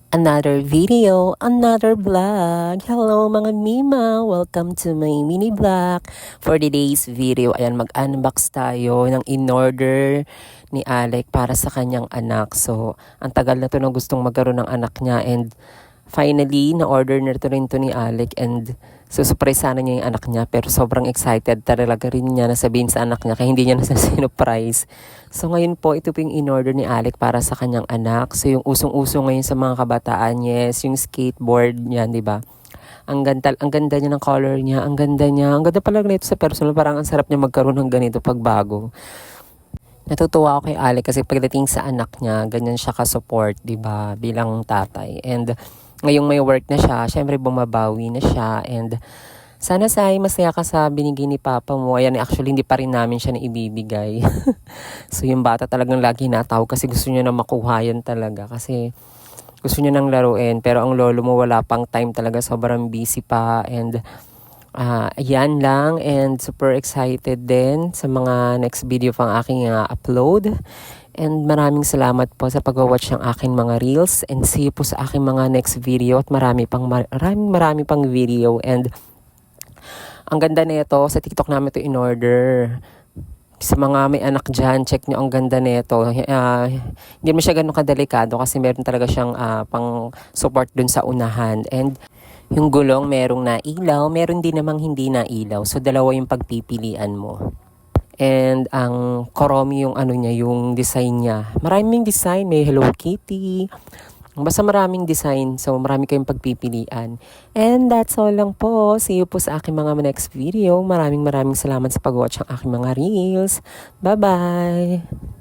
Another video, another vlog. Hello mga Mima! Welcome to my mini vlog. For today's video, ayan, mag-unbox tayo ng in-order ni Alec para sa kanyang anak. So, ang tagal na to na gustong magkaroon ng anak niya and finally, na-order na rin to ni Alec and surprise sana niya yung anak niya pero sobrang excited talaga rin niya na sabihin sa anak niya kaya hindi niya na-surprise. So ngayon po, ito po yung in-order ni Alec para sa kanyang anak. So yung usong-uso ngayon sa mga kabataan, yes, yung skateboard niya, di ba? Ang ganda niya ng color niya, ang ganda pala nito sa personal, parang ang sarap niya magkaroon ng ganito pag bago. Natutuwa ako kay Alec kasi pagdating sa anak niya, ganyan siya ka-support, di ba, bilang tatay. And ngayong may work na siya, syempre bumabawi na siya and sana say masaya ka sa binigay ni Papa mo. Ayan, actually hindi pa rin namin siya na ibibigay. So yung bata talagang lagi natawag kasi gusto niya na makuha yan talaga. Kasi gusto niya nang laruin. Pero ang lolo mo wala pang time talaga. Sobrang busy pa. And ayan lang. And super excited din sa mga next video pang aking upload. And maraming salamat po sa pag-watch ng aking mga reels. And see you po sa aking mga next video. At marami pang video. And ang ganda nito, sa TikTok namin ito in-order. Sa mga may anak dyan, check nyo ang ganda nito. Hindi mo siya ganun kadelikado kasi meron talaga siyang pang support dun sa unahan. And yung gulong merong nailaw, meron din namang hindi nailaw. So dalawa yung pagpipilian mo. And ang Kuromi yung ano niya, yung design niya. Maraming design, may Hello Kitty. Basta maraming design, so marami kayong pagpipilian. And that's all lang po. See you po sa aking mga next video. Maraming salamat sa pag-watch ng aking mga reels. Bye-bye!